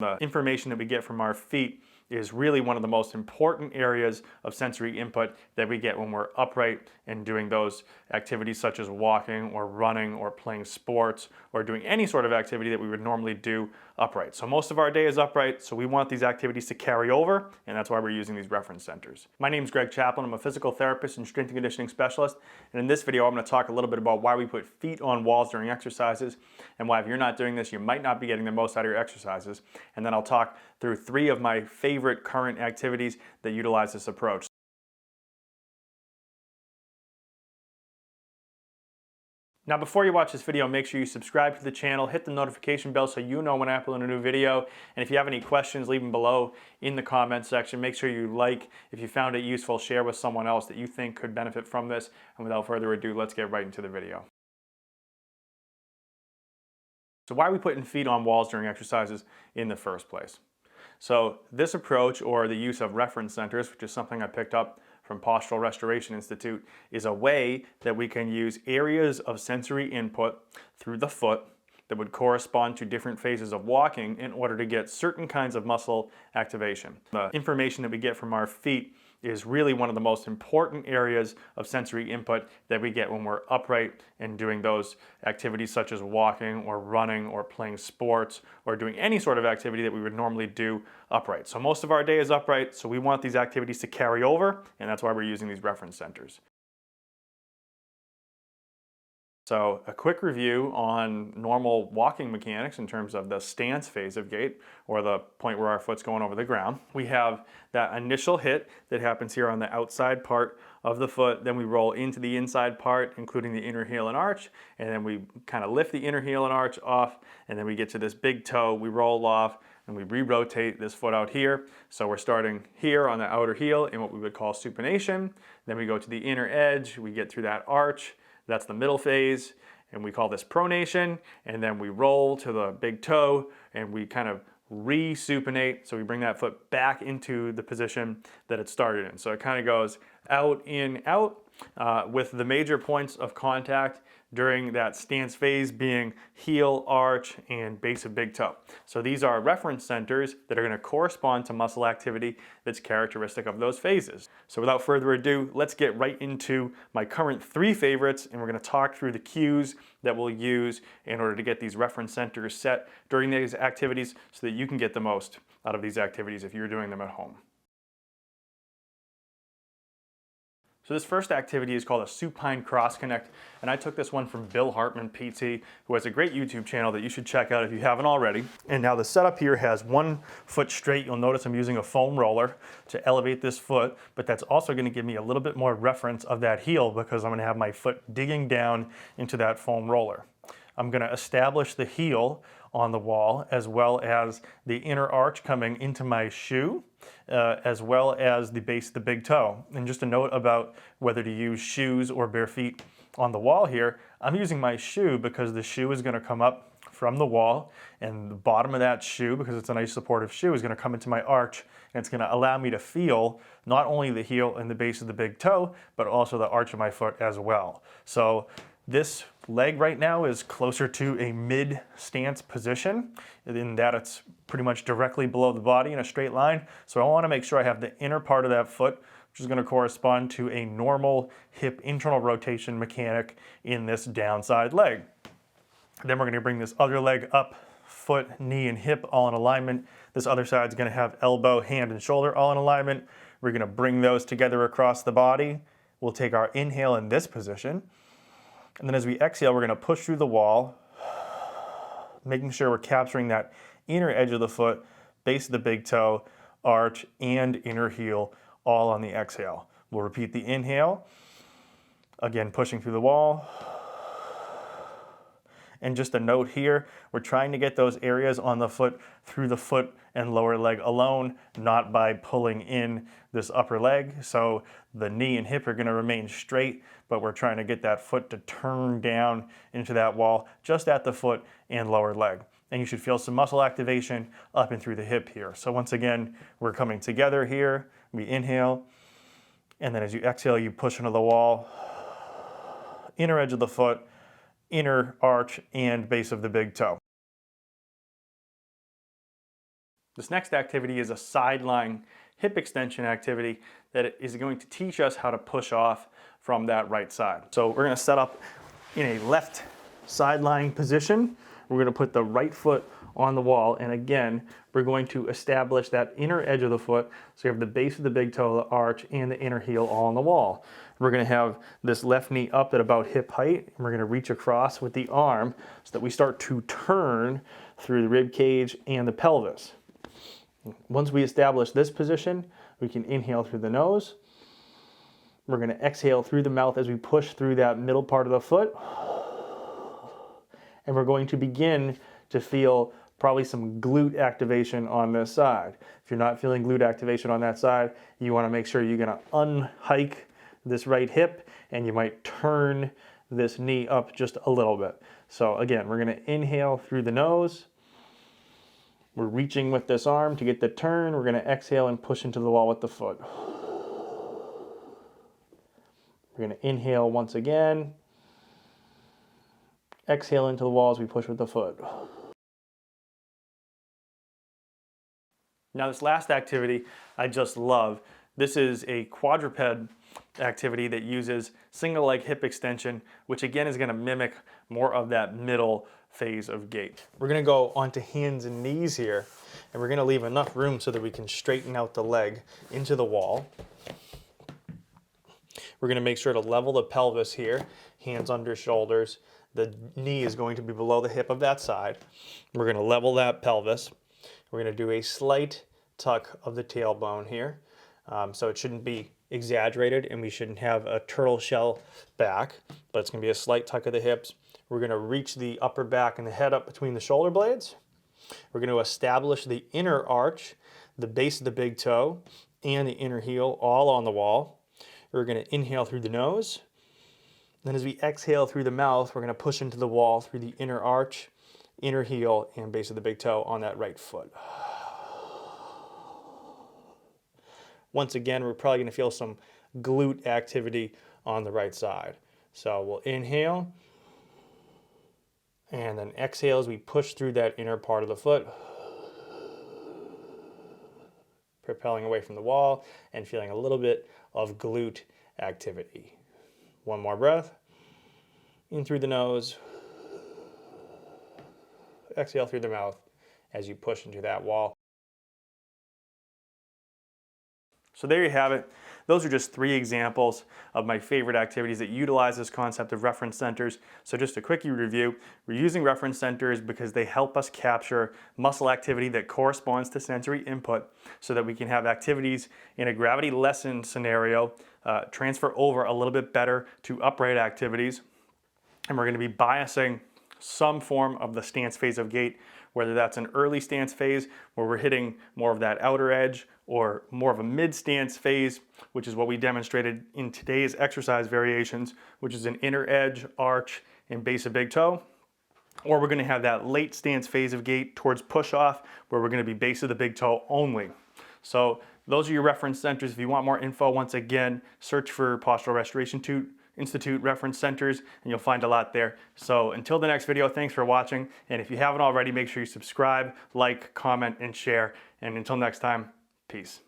The information that we get from our feet is really one of the most important areas of sensory input that we get when we're upright and doing those activities such as walking or running or playing sports or doing any sort of activity that we would normally do upright. So most of our day is upright, so we want these activities to carry over, and that's why we're using these reference centers. My name is Greg Chaplin. I'm a physical therapist and strength and conditioning specialist, and in this video I'm going to talk a little bit about why we put feet on walls during exercises and why if you're not doing this you might not be getting the most out of your exercises. And then I'll talk through 3 of my favorite current activities that utilize this approach. Now before you watch this video, make sure you subscribe to the channel, hit the notification bell so you know when I upload a new video. And if you have any questions, leave them below in the comments section. Make sure you like. If you found it useful, share with someone else that you think could benefit from this. And without further ado, let's get right into the video. So why are we putting feet on walls during exercises in the first place? So this approach, or the use of reference centers, which is something I picked up from Postural Restoration Institute, is a way that we can use areas of sensory input through the foot that would correspond to different phases of walking in order to get certain kinds of muscle activation. The information that we get from our feet is really one of the most important areas of sensory input that we get when we're upright and doing those activities such as walking or running or playing sports or doing any sort of activity that we would normally do upright. So most of our day is upright, so we want these activities to carry over, and that's why we're using these reference centers. So a quick review on normal walking mechanics in terms of the stance phase of gait, or the point where our foot's going over the ground. We have that initial hit that happens here on the outside part of the foot, then we roll into the inside part, including the inner heel and arch, and then we kind of lift the inner heel and arch off, and then we get to this big toe, we roll off, and we re-rotate this foot out here. So we're starting here on the outer heel in what we would call supination, then we go to the inner edge, we get through that arch. That's the middle phase, and we call this pronation, and then we roll to the big toe, and we kind of re-supinate, so we bring that foot back into the position that it started in. So it kind of goes out, in, out, with the major points of contact during that stance phase being heel, arch, and base of big toe. So these are reference centers that are going to correspond to muscle activity that's characteristic of those phases. So without further ado, let's get right into my current 3 favorites, and we're going to talk through the cues that we'll use in order to get these reference centers set during these activities so that you can get the most out of these activities if you're doing them at home. So this first activity is called a supine cross connect, and I took this one from Bill Hartman, PT, who has a great YouTube channel that you should check out if you haven't already. And now the setup here has one foot straight. You'll notice I'm using a foam roller to elevate this foot, but that's also going to give me a little bit more reference of that heel because I'm going to have my foot digging down into that foam roller. I'm going to establish the heel on the wall as well as the inner arch coming into my shoe, as well as the base of the big toe. And just a note about whether to use shoes or bare feet on the wall here, I'm using my shoe because the shoe is going to come up from the wall, and the bottom of that shoe, because it's a nice supportive shoe, is going to come into my arch, and it's going to allow me to feel not only the heel and the base of the big toe, but also the arch of my foot as well. So this leg right now is closer to a mid stance position in that it's pretty much directly below the body in a straight line. So I want to make sure I have the inner part of that foot, which is going to correspond to a normal hip internal rotation mechanic in this downside leg. Then we're going to bring this other leg up, foot, knee, and hip all in alignment. This other side is going to have elbow, hand, and shoulder all in alignment. We're going to bring those together across the body. We'll take our inhale in this position. And then as we exhale, we're going to push through the wall, making sure we're capturing that inner edge of the foot, base of the big toe, arch, and inner heel all on the exhale. We'll repeat the inhale, again pushing through the wall. And just a note here, we're trying to get those areas on the foot through the foot and lower leg alone, not by pulling in this upper leg. So the knee and hip are going to remain straight, but we're trying to get that foot to turn down into that wall just at the foot and lower leg. And you should feel some muscle activation up and through the hip here. So once again, we're coming together here. We inhale, and then as you exhale, you push into the wall, inner edge of the foot, inner arch, and base of the big toe. This next activity is a sideline hip extension activity that is going to teach us how to push off from that right side. So we're going to set up in a left sideline position. We're going to put the right foot on the wall, and again, we're going to establish that inner edge of the foot, so you have the base of the big toe, the arch, and the inner heel all on the wall. We're going to have this left knee up at about hip height, and we're going to reach across with the arm so that we start to turn through the rib cage and the pelvis. Once we establish this position, we can inhale through the nose. We're going to exhale through the mouth as we push through that middle part of the foot. And we're going to begin to feel probably some glute activation on this side. If you're not feeling glute activation on that side, you want to make sure you're going to unhike this right hip, and you might turn this knee up just a little bit. So again, we're going to inhale through the nose. We're reaching with this arm to get the turn. We're going to exhale and push into the wall with the foot. We're going to inhale once again. Exhale into the wall as we push with the foot. Now this last activity I just love. This is a quadruped activity that uses single leg hip extension, which again is going to mimic more of that middle phase of gait. We're going to go onto hands and knees here, and we're going to leave enough room so that we can straighten out the leg into the wall. We're going to make sure to level the pelvis here, hands under shoulders. The knee is going to be below the hip of that side. We're going to level that pelvis. We're going to do a slight tuck of the tailbone here. So it shouldn't be exaggerated, and we shouldn't have a turtle shell back, but it's going to be a slight tuck of the hips. We're going to reach the upper back and the head up between the shoulder blades. We're going to establish the inner arch, the base of the big toe, and the inner heel all on the wall. We're going to inhale through the nose. Then as we exhale through the mouth, we're going to push into the wall through the inner arch, inner heel, and base of the big toe on that right foot. Once again, we're probably going to feel some glute activity on the right side. So we'll inhale, and then exhale as we push through that inner part of the foot, propelling away from the wall and feeling a little bit of glute activity. One more breath. In through the nose. Exhale through the mouth as you push into that wall. So there you have it. Those are just 3 examples of my favorite activities that utilize this concept of reference centers. So just a quickie review, we're using reference centers because they help us capture muscle activity that corresponds to sensory input so that we can have activities in a gravity lessened scenario transfer over a little bit better to upright activities. And we're going to be biasing some form of the stance phase of gait, whether that's an early stance phase where we're hitting more of that outer edge, or more of a mid stance phase, which is what we demonstrated in today's exercise variations, which is an inner edge, arch, and base of big toe. Or we're going to have that late stance phase of gait towards push off, where we're going to be base of the big toe only. So those are your reference centers. If you want more info, once again, search for Postural Restoration Institute reference centers, and you'll find a lot there. So until the next video, thanks for watching. And if you haven't already, make sure you subscribe, like, comment, and share. And until next time, peace.